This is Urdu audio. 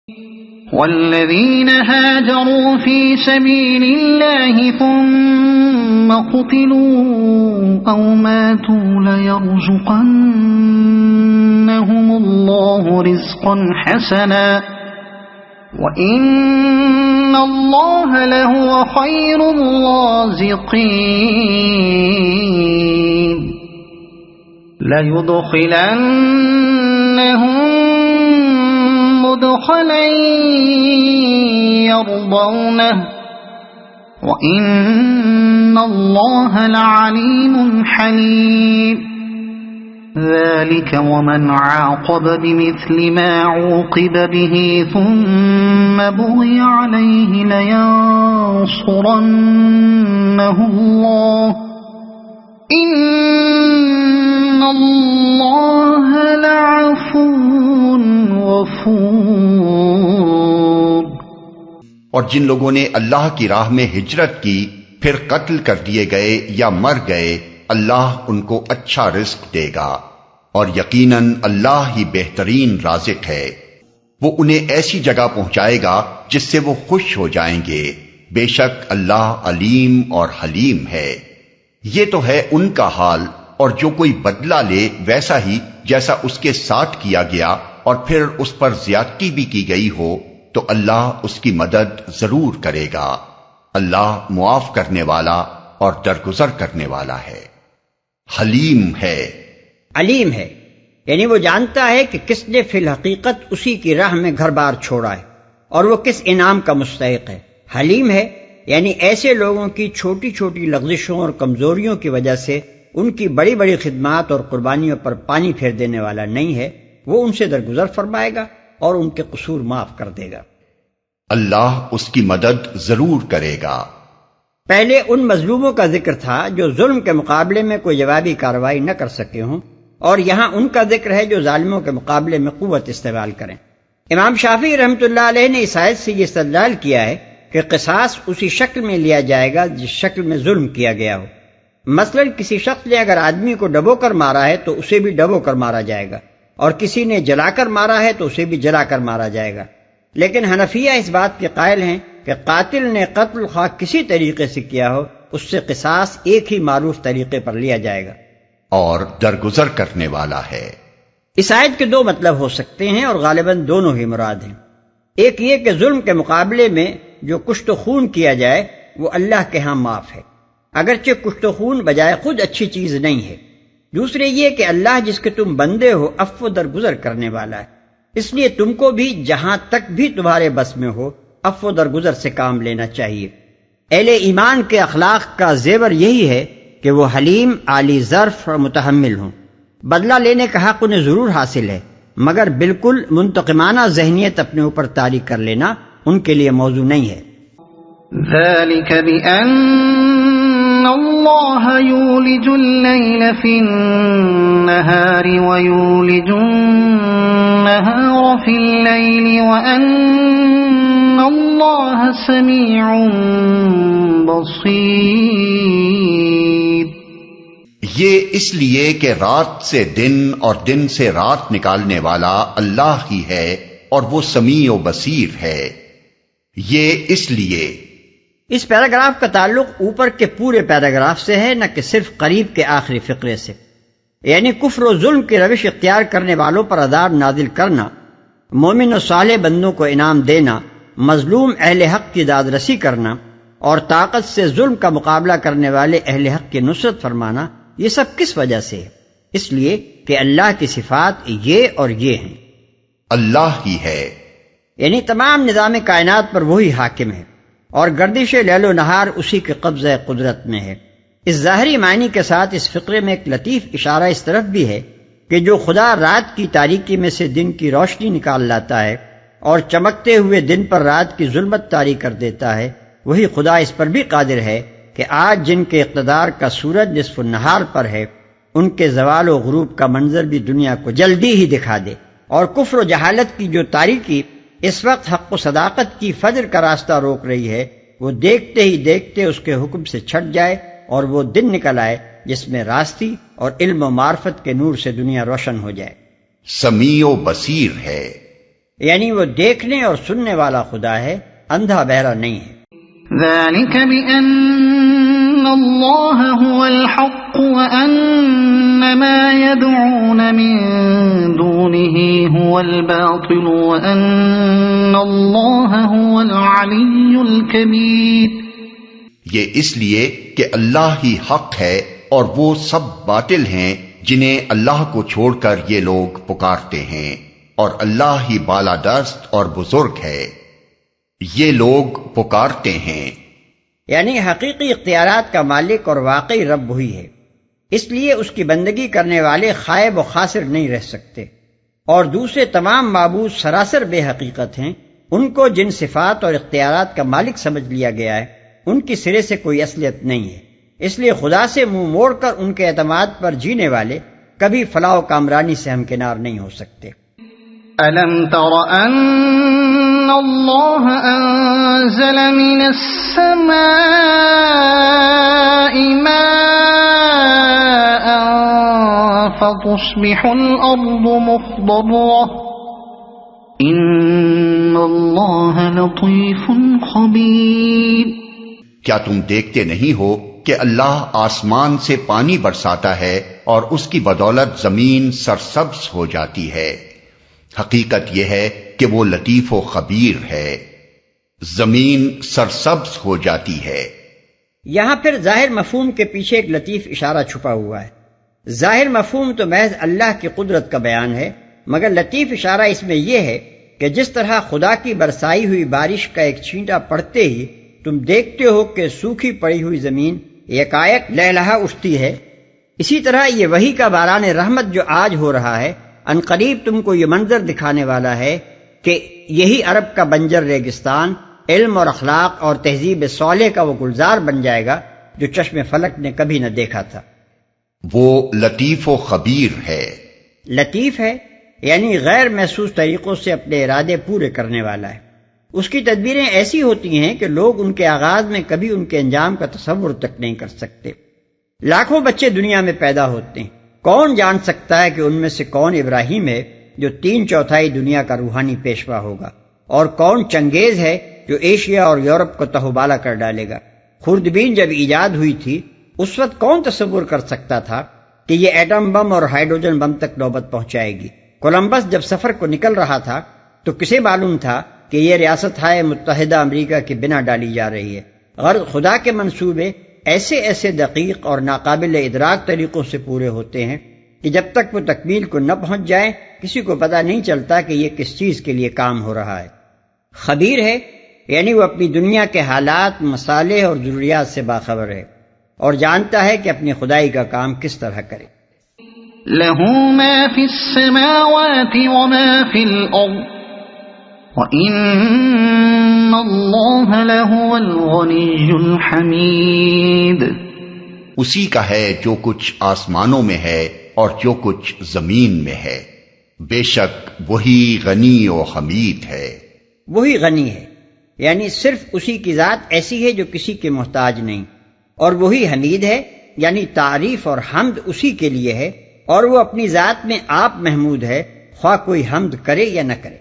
والذين هاجروا في سبيل الله ثم قتلوا أو ماتوا ليرزقنهم الله رزقا حسنا وإن الله لهو خير الرازقين ليدخلنهم مدخلا يرضونه وإن الله لعليم حليم ذلك ومن عاقب بمثل ما عوقب به ثم بغي عليه لينصرنه الله إن الله لعفو غفور۔ اور جن لوگوں نے اللہ کی راہ میں ہجرت کی پھر قتل کر دیے گئے یا مر گئے، اللہ ان کو اچھا رزق دے گا، اور یقیناً اللہ ہی بہترین رازق ہے۔ وہ انہیں ایسی جگہ پہنچائے گا جس سے وہ خوش ہو جائیں گے، بے شک اللہ علیم اور حلیم ہے۔ یہ تو ہے ان کا حال، اور جو کوئی بدلہ لے ویسا ہی جیسا اس کے ساتھ کیا گیا اور پھر اس پر زیادتی بھی کی گئی ہو تو اللہ اس کی مدد ضرور کرے گا۔ اللہ معاف کرنے والا اور درگزر کرنے والا ہے، حلیم ہے۔ علیم ہے یعنی وہ جانتا ہے کہ کس نے فی الحقیقت اسی کی راہ میں گھر بار چھوڑا ہے اور وہ کس انعام کا مستحق ہے۔ حلیم ہے یعنی ایسے لوگوں کی چھوٹی چھوٹی لغزشوں اور کمزوریوں کی وجہ سے ان کی بڑی بڑی خدمات اور قربانیوں پر پانی پھیر دینے والا نہیں ہے، وہ ان سے درگزر فرمائے گا اور ان کے قصور معاف کر دے گا۔ اللہ اس کی مدد ضرور کرے گا۔ پہلے ان مظلوموں کا ذکر تھا جو ظلم کے مقابلے میں کوئی جوابی کارروائی نہ کر سکے ہوں، اور یہاں ان کا ذکر ہے جو ظالموں کے مقابلے میں قوت استعمال کریں۔ امام شافعی رحمۃ اللہ علیہ نے اس آیت سے یہ استدلال کیا ہے کہ قصاص اسی شکل میں لیا جائے گا جس شکل میں ظلم کیا گیا ہو۔ مثلا کسی شخص نے اگر آدمی کو ڈبو کر مارا ہے تو اسے بھی ڈبو کر مارا جائے گا، اور کسی نے جلا کر مارا ہے تو اسے بھی جلا کر مارا جائے گا۔ لیکن حنفیہ اس بات کے قائل ہیں کہ قاتل نے قتل خواہ کسی طریقے سے کیا ہو، اس سے قصاص ایک ہی معروف طریقے پر لیا جائے گا، اور درگزر کرنے والا ہے۔ اس آیت کے دو مطلب ہو سکتے ہیں اور غالباً دونوں ہی مراد ہیں۔ ایک یہ کہ ظلم کے مقابلے میں جو کشت و خون کیا جائے وہ اللہ کے ہاں معاف ہے، اگرچہ کشت و خون بجائے خود اچھی چیز نہیں ہے۔ دوسرے یہ کہ اللہ جس کے تم بندے ہو عفو درگزر کرنے والا ہے، اس لیے تم کو بھی جہاں تک بھی تمہارے بس میں ہو عفو درگزر سے کام لینا چاہیے۔ اہل ایمان کے اخلاق کا زیور یہی ہے کہ وہ حلیم، عالی ظرف اور متحمل ہوں۔ بدلہ لینے کا حق انہیں ضرور حاصل ہے، مگر بالکل منتقمانہ ذہنیت اپنے اوپر طاری کر لینا ان کے لیے موضوع نہیں ہے۔ ذلك بأن الله يولج الليل في النهار ويولج النهار في الليل وأن الله سميع بصير۔ یہ اس لیے کہ رات سے دن اور دن سے رات نکالنے والا اللہ ہی ہے اور وہ سمیع و بصیر ہے۔ یہ اس لیے اس پیراگراف کا تعلق اوپر کے پورے پیراگراف سے ہے، نہ کہ صرف قریب کے آخری فقرے سے، یعنی کفر و ظلم کی روش اختیار کرنے والوں پر عذاب نازل کرنا، مومن و صالح بندوں کو انعام دینا، مظلوم اہل حق کی داد رسی کرنا، اور طاقت سے ظلم کا مقابلہ کرنے والے اہل حق کی نصرت فرمانا، یہ سب کس وجہ سے ہے؟ اس لیے کہ اللہ کی صفات یہ اور یہ ہیں۔ اللہ ہی ہے یعنی تمام نظام کائنات پر وہی حاکم ہے، اور گردش لیل و نہار اسی کے قبضہ قدرت میں ہے۔ اس ظاہری معنی کے ساتھ اس فقرے میں ایک لطیف اشارہ اس طرف بھی ہے کہ جو خدا رات کی تاریکی میں سے دن کی روشنی نکال لاتا ہے اور چمکتے ہوئے دن پر رات کی ظلمت طاری کر دیتا ہے، وہی خدا اس پر بھی قادر ہے کہ آج جن کے اقتدار کا سورج نصف النہار پر ہے، ان کے زوال و غروب کا منظر بھی دنیا کو جلدی ہی دکھا دے، اور کفر و جہالت کی جو تاریکی اس وقت حق و صداقت کی فجر کا راستہ روک رہی ہے، وہ دیکھتے ہی دیکھتے اس کے حکم سے چھٹ جائے اور وہ دن نکل آئے جس میں راستی اور علم و معرفت کے نور سے دنیا روشن ہو جائے۔ سمیع و بصیر ہے۔ یعنی وہ دیکھنے اور سننے والا خدا ہے، اندھا بہرا نہیں ہے۔ ذلك بأن الله هو الحق وأن ما يدعون من دونه هو الباطل وأن الله هو العلي الكبير۔ یہ اس لیے کہ اللہ ہی حق ہے اور وہ سب باطل ہیں جنہیں اللہ کو چھوڑ کر یہ لوگ پکارتے ہیں، اور اللہ ہی بالادست اور بزرگ ہے۔ یہ لوگ پکارتے ہیں، یعنی حقیقی اختیارات کا مالک اور واقعی رب وہی ہے، اس لیے اس کی بندگی کرنے والے خائب و خاسر نہیں رہ سکتے، اور دوسرے تمام معبود سراسر بے حقیقت ہیں۔ ان کو جن صفات اور اختیارات کا مالک سمجھ لیا گیا ہے ان کی سرے سے کوئی اصلیت نہیں ہے، اس لیے خدا سے منہ موڑ کر ان کے اعتماد پر جینے والے کبھی فلاح و کامرانی سے ہمکنار نہیں ہو سکتے۔ أَلَمْ تَرَ أَنَّ اللَّهَ أَنزَلَ مِنَ السَّمَاءِ مَاءً فَتُصْبِحُ الْأَرْضُ مُخْضَرَّةً إِنَّ اللَّهَ لَطِيفٌ خَبِيرٌ۔ کیا تم دیکھتے نہیں ہو کہ اللہ آسمان سے پانی برساتا ہے اور اس کی بدولت زمین سرسبز ہو جاتی ہے؟ حقیقت یہ ہے کہ وہ لطیف و خبیر ہے، زمین سرسبز ہو جاتی ہے۔ یہاں پھر ظاہر مفہوم کے پیچھے ایک لطیف اشارہ چھپا ہوا ہے۔ ظاہر مفہوم تو محض اللہ کی قدرت کا بیان ہے، مگر لطیف اشارہ اس میں یہ ہے کہ جس طرح خدا کی برسائی ہوئی بارش کا ایک چھینٹا پڑتے ہی تم دیکھتے ہو کہ سوکھی پڑی ہوئی زمین یکایک لہلہا اٹھتی ہے، اسی طرح یہ وحی کا باران رحمت جو آج ہو رہا ہے ان قریب تم کو یہ منظر دکھانے والا ہے کہ یہی عرب کا بنجر ریگستان علم اور اخلاق اور تہذیب صالح کا وہ گلزار بن جائے گا جو چشم فلک نے کبھی نہ دیکھا تھا۔ وہ لطیف و خبیر ہے۔ لطیف ہے یعنی غیر محسوس طریقوں سے اپنے ارادے پورے کرنے والا ہے۔ اس کی تدبیریں ایسی ہوتی ہیں کہ لوگ ان کے آغاز میں کبھی ان کے انجام کا تصور تک نہیں کر سکتے۔ لاکھوں بچے دنیا میں پیدا ہوتے ہیں، کون جان سکتا ہے کہ ان میں سے کون ابراہیم ہے جو 3/4 دنیا کا روحانی پیشوا ہوگا، اور کون چنگیز ہے جو ایشیا اور یورپ کو تہوبالا کر ڈالے گا۔ خوردبین جب ایجاد ہوئی تھی اس وقت کون تصور کر سکتا تھا کہ یہ ایٹم بم اور ہائیڈروجن بم تک نوبت پہنچائے گی۔ کولمبس جب سفر کو نکل رہا تھا تو کسے معلوم تھا کہ یہ ریاست متحدہ امریکہ کے بنا ڈالی جا رہی ہے۔ غرض خدا کے منصوبے ایسے ایسے دقیق اور ناقابل ادراک طریقوں سے پورے ہوتے ہیں کہ جب تک وہ تکمیل کو نہ پہنچ جائے کسی کو پتہ نہیں چلتا کہ یہ کس چیز کے لیے کام ہو رہا ہے۔ خبیر ہے یعنی وہ اپنی دنیا کے حالات، مصالح اور ضروریات سے باخبر ہے اور جانتا ہے کہ اپنی خدائی کا کام کس طرح کرے۔ لَهُ مَا فِي السَّمَاوَاتِ وَمَا فِي الْأَرْضِ وَإِنَّ اللَّهَ لَهُوَ الْغَنِيُّ الْحَمِيدُ۔ اسی کا ہے جو کچھ آسمانوں میں ہے اور جو کچھ زمین میں ہے، بے شک وہی غنی و حمید ہے۔ وہی غنی ہے یعنی صرف اسی کی ذات ایسی ہے جو کسی کے محتاج نہیں، اور وہی حمید ہے یعنی تعریف اور حمد اسی کے لیے ہے، اور وہ اپنی ذات میں آپ محمود ہے، خواہ کوئی حمد کرے یا نہ کرے۔